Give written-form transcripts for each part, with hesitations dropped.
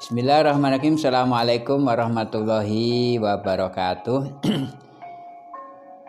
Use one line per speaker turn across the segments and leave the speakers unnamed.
Bismillahirrahmanirrahim. Assalamualaikum warahmatullahi wabarakatuh.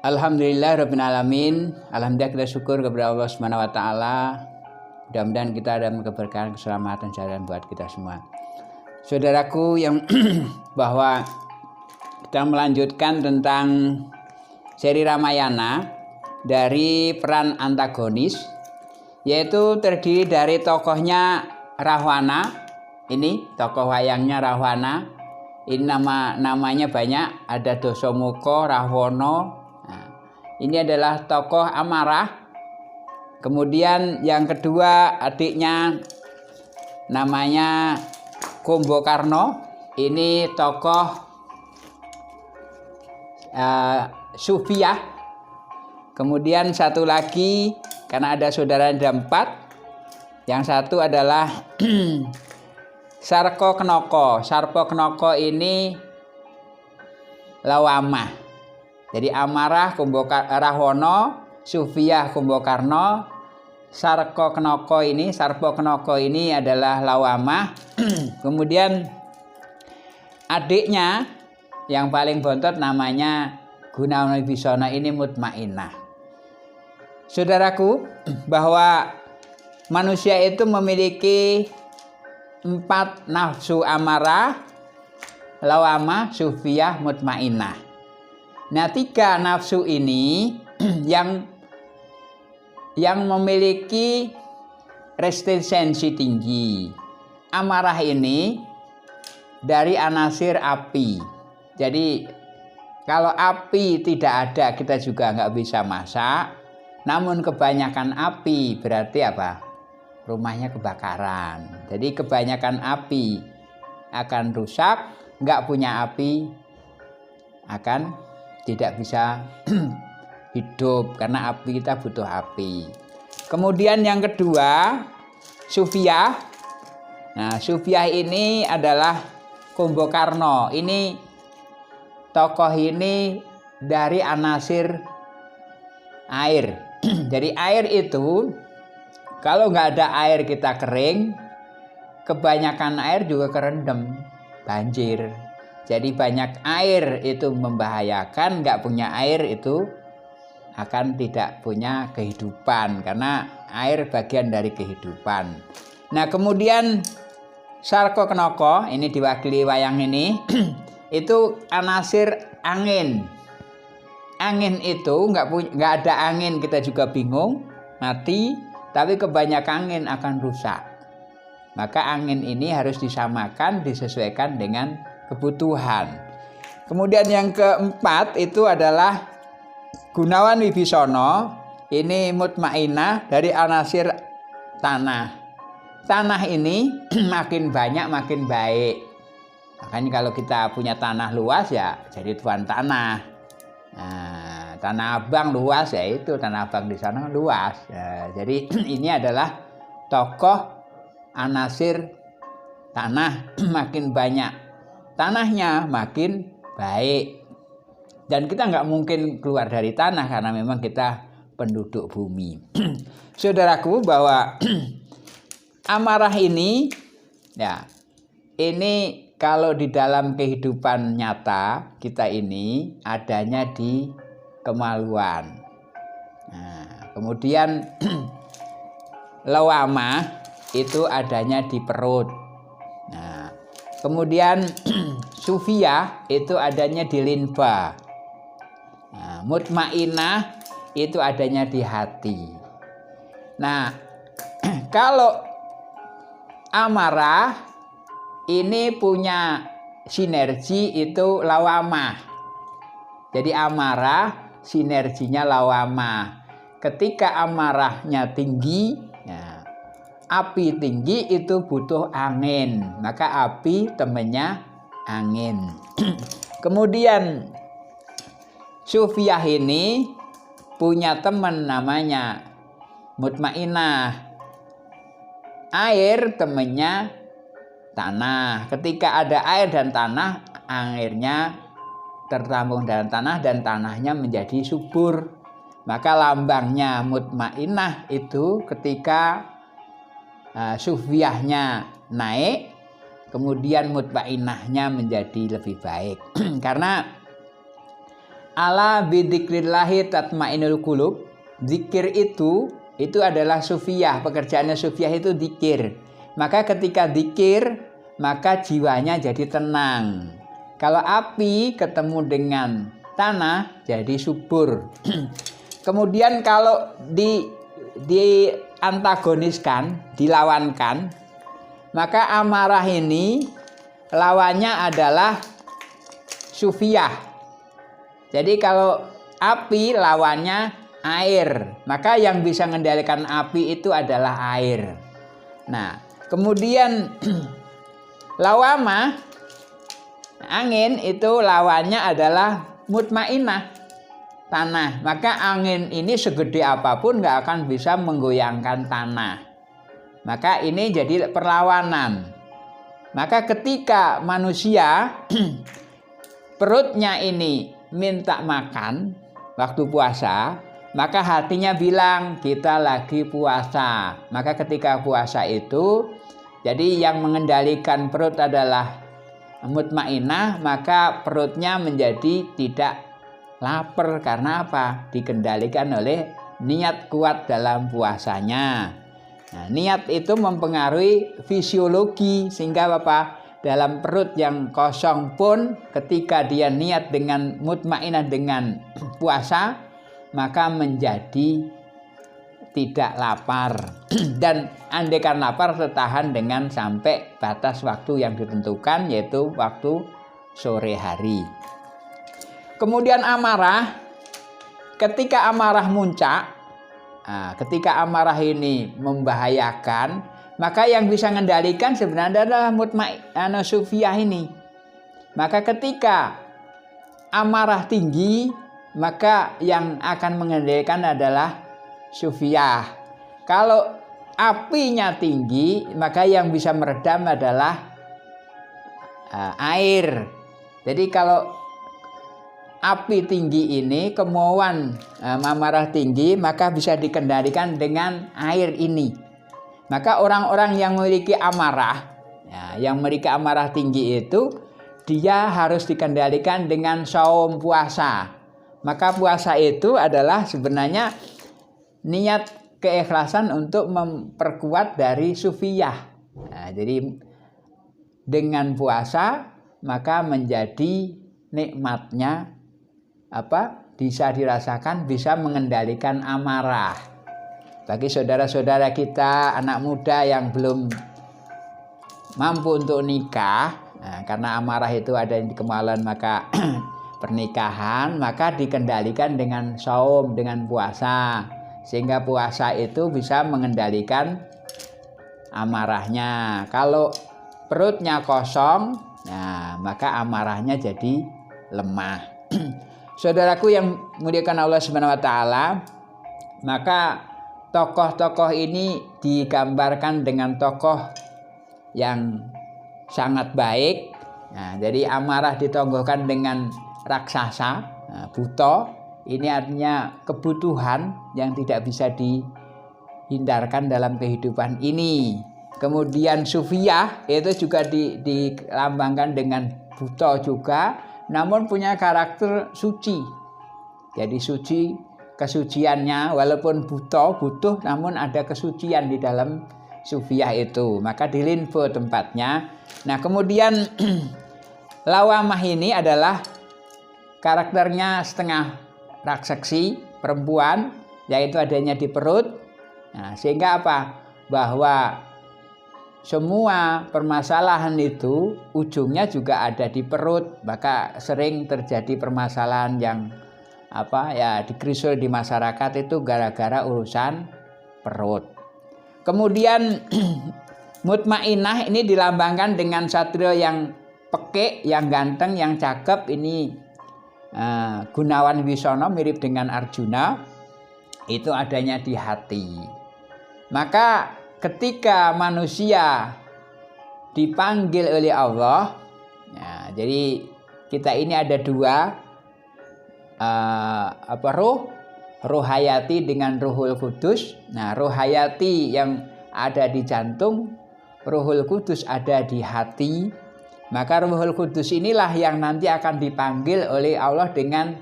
Alhamdulillahirabbil alamin. Alhamdulillah, kita syukur kepada Allah Subhanahu wa taala. Mudah-mudahan kita ada keberkahan, keselamatan, jalan buat kita semua. Saudaraku yang bahwa kita melanjutkan tentang seri Ramayana dari peran antagonis, yaitu terdiri dari tokohnya Rahwana. Ini tokoh wayangnya Rahwana. Ini namanya banyak, ada Dasamuka, Rahwana. Nah, ini adalah tokoh amarah. Kemudian yang kedua adiknya namanya Kumbakarna. Ini tokoh Sufiah. Kemudian satu lagi, karena ada saudara ada 4. Yang satu adalah Sarpaknaka. Sarpaknaka ini Lawamah. Jadi amarah Rahwana, Sufiah Kumbakarna, Sarpaknaka ini adalah Lawamah. Kemudian adiknya yang paling bontot namanya Gunawan Wibisana, ini Mutmainnah. Saudaraku, bahwa manusia itu memiliki 4 nafsu amarah, lawamah, sufiah, mutmainnah. Nah, 3 nafsu ini yang memiliki resistensi tinggi. Amarah ini dari anasir api. Jadi kalau api tidak ada, kita juga nggak bisa masak. Namun kebanyakan api berarti apa? Rumahnya kebakaran. Jadi kebanyakan api akan rusak, nggak punya api akan tidak bisa hidup, karena api, kita butuh api. Kemudian yang kedua, Sufiah. Nah, Sufiah ini adalah Kumbakarna. Ini tokoh ini dari anasir air. Jadi air itu, kalau nggak ada air kita kering, kebanyakan air juga kerendam, banjir. Jadi banyak air itu membahayakan, nggak punya air itu akan tidak punya kehidupan, karena air bagian dari kehidupan. Nah, kemudian Sarpaknaka, ini diwakili wayang ini, itu anasir angin. Angin itu nggak ada angin, kita juga bingung, mati. Tapi kebanyakan angin akan rusak. Maka angin ini harus disamakan, disesuaikan dengan kebutuhan. Kemudian yang keempat itu adalah Gunawan Wibisana. Ini mutmainnah dari anasir tanah. Tanah ini makin banyak makin baik. Makanya kalau kita punya tanah luas ya jadi tuan tanah. Nah, Tanah Abang luas, ya itu Tanah Abang di sana luas. Nah, jadi ini adalah tokoh anasir tanah. Makin banyak tanahnya makin baik. Dan kita nggak mungkin keluar dari tanah karena memang kita penduduk bumi. Saudaraku, bahwa amarah ini, ya, ini kalau di dalam kehidupan nyata kita ini adanya di kemaluan. Nah, kemudian lawamah itu adanya di perut. Nah, kemudian sufiah itu adanya di limfa. Nah, mutmainnah itu adanya di hati. Nah, kalau amarah ini punya sinergi itu lawamah. Jadi amarah sinerginya lawamah. Ketika amarahnya tinggi, ya, api tinggi itu butuh angin. Maka api temennya angin. Kemudian sufiah ini punya teman namanya mutmainnah. Air temennya tanah. Ketika ada air dan tanah, airnya tertampung dalam tanah dan tanahnya menjadi subur. Maka lambangnya mutmainnah itu ketika sufiahnya naik, kemudian mutmainahnya menjadi lebih baik. Karena ala bidzikrillahi tatmainul qulub, zikir itu adalah sufiyah, pekerjaannya sufiyah itu zikir. Maka ketika zikir, maka jiwanya jadi tenang. Kalau api ketemu dengan tanah jadi subur. Kemudian kalau di antagoniskan, dilawankan, maka amarah ini lawannya adalah sufiyah. Jadi kalau api lawannya air, maka yang bisa mengendalikan api itu adalah air. Nah, kemudian lawamah, angin itu lawannya adalah mutmainah, tanah. Maka angin ini segede apapun nggak akan bisa menggoyangkan tanah. Maka ini jadi perlawanan. Maka ketika manusia perutnya ini minta makan waktu puasa, maka hatinya bilang kita lagi puasa. Maka ketika puasa itu, jadi yang mengendalikan perut adalah mutmainah, maka perutnya menjadi tidak lapar. Karena apa? Dikendalikan oleh niat kuat dalam puasanya. Nah, niat itu mempengaruhi fisiologi, sehingga apa? Dalam perut yang kosong pun ketika dia niat dengan mutmainah dengan puasa, maka menjadi tidak lapar. Dan andaikan lapar tertahan dengan sampai batas waktu yang ditentukan, yaitu waktu sore hari. Kemudian amarah, ketika amarah muncak, ketika amarah ini membahayakan, maka yang bisa mengendalikan sebenarnya adalah mutmainah sufiyah ini. Maka ketika amarah tinggi, maka yang akan mengendalikan adalah sufiyah. Kalau apinya tinggi, maka yang bisa meredam adalah air. Jadi kalau api tinggi ini, kemauan amarah tinggi, maka bisa dikendalikan dengan air ini. Maka orang-orang yang memiliki amarah, yang memiliki amarah tinggi itu, dia harus dikendalikan dengan saum, puasa. Maka puasa itu adalah sebenarnya niat keikhlasan untuk memperkuat dari sufiyah. Jadi dengan puasa maka menjadi nikmatnya bisa dirasakan, bisa mengendalikan amarah. Bagi saudara-saudara kita, anak muda yang belum mampu untuk nikah, karena amarah itu ada di kemaluan, maka pernikahan, maka dikendalikan dengan saum, dengan puasa. Sehingga puasa itu bisa mengendalikan amarahnya. Kalau perutnya kosong, maka amarahnya jadi lemah. Saudaraku yang muliakan Allah Subhanahu wa taala, maka tokoh-tokoh ini digambarkan dengan tokoh yang sangat baik. Jadi amarah ditonggohkan dengan raksasa, buta. Ini artinya kebutuhan yang tidak bisa dihindarkan dalam kehidupan ini. Kemudian sufiyah itu juga dilambangkan dengan buta juga, namun punya karakter suci. Jadi suci, kesuciannya walaupun butuh, namun ada kesucian di dalam sufiyah itu. Maka di Linbo tempatnya. Nah, kemudian lawamah ini adalah karakternya setengah raksasi, perempuan, yaitu adanya di perut. Nah, sehingga apa? Bahwa semua permasalahan itu ujungnya juga ada di perut. Maka sering terjadi permasalahan yang dikrisul di masyarakat itu gara-gara urusan perut. Kemudian mutmainah ini dilambangkan dengan satria yang pekik, yang ganteng, yang cakep. Ini Gunawan Wisono mirip dengan Arjuna. Itu adanya di hati. Maka ketika manusia dipanggil oleh Allah, jadi kita ini ada dua, ruh hayati dengan ruhul kudus. Nah, ruh hayati yang ada di jantung, Ruhul Kudus ada di hati, maka Ruhul Kudus inilah yang nanti akan dipanggil oleh Allah dengan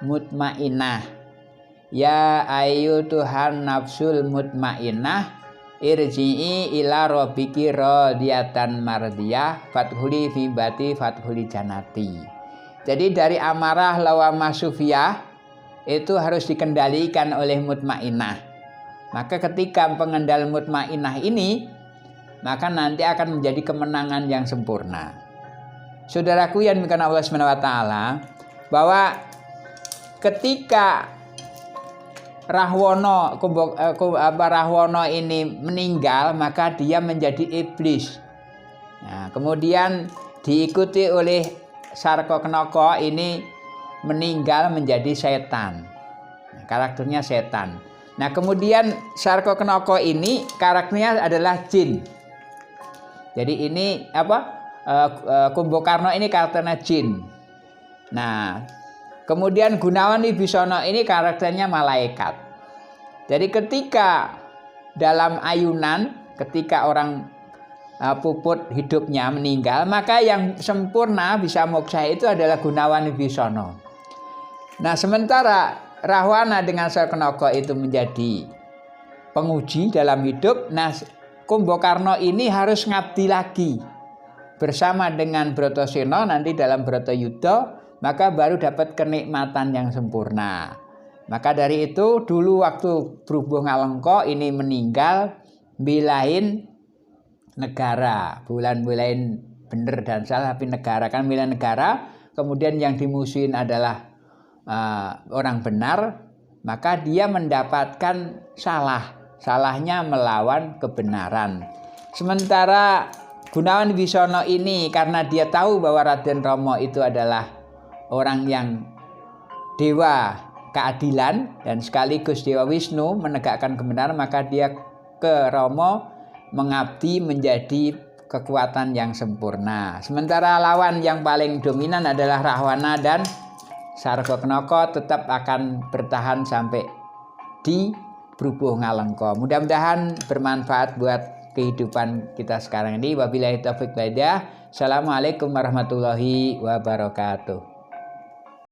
mutmainnah. Ya ayu Tuhan nafsul mutmainnah, irji'i ila rabbiki radiyatan mardiyah fathuli fi bati fathuli janati. Jadi dari amarah lawamah sufiyah itu harus dikendalikan oleh mutmainnah. Maka ketika pengendal mutmainnah ini, maka nanti akan menjadi kemenangan yang sempurna. Saudaraku yang dimuliakan Allah Subhanahu wa taala, bahwa ketika Rahwana ini meninggal, maka dia menjadi iblis. Nah, kemudian diikuti oleh Sarkoknoko ini meninggal menjadi setan. Nah, karakternya setan. Nah, kemudian Sarkoknoko ini karakternya adalah jin. Jadi ini Kumbakarna ini karakternya jin. Nah, kemudian Gunawan Wibisana ini karakternya malaikat. Jadi ketika dalam ayunan, ketika orang puput hidupnya meninggal, maka yang sempurna bisa moksa itu adalah Gunawan Wibisana. Nah, sementara Rahwana dengan Sarknoko itu menjadi penguji dalam hidup. Nah, Kumbakarna ini harus ngabdi lagi bersama dengan Bratasena nanti dalam Bratayuda, maka baru dapat kenikmatan yang sempurna. Maka dari itu dulu waktu Brubuh Ngalengka ini meninggal, bilain negara, bulan-bulain bener dan salah, tapi negara kan bilang negara. Kemudian yang dimusuhin adalah orang benar, maka dia mendapatkan salahnya melawan kebenaran. Sementara Gunawan Wibisana ini karena dia tahu bahwa Raden Rama itu adalah orang yang dewa keadilan dan sekaligus dewa Wisnu menegakkan kebenaran, maka dia ke Rama mengabdi menjadi kekuatan yang sempurna. Sementara lawan yang paling dominan adalah Rahwana dan Sarkoknoko tetap akan bertahan sampai di Brubuh Ngalengka. Mudah-mudahan bermanfaat buat kehidupan kita sekarang ini. Wabillahi taufiq wal hidayah. Assalamualaikum warahmatullahi wabarakatuh.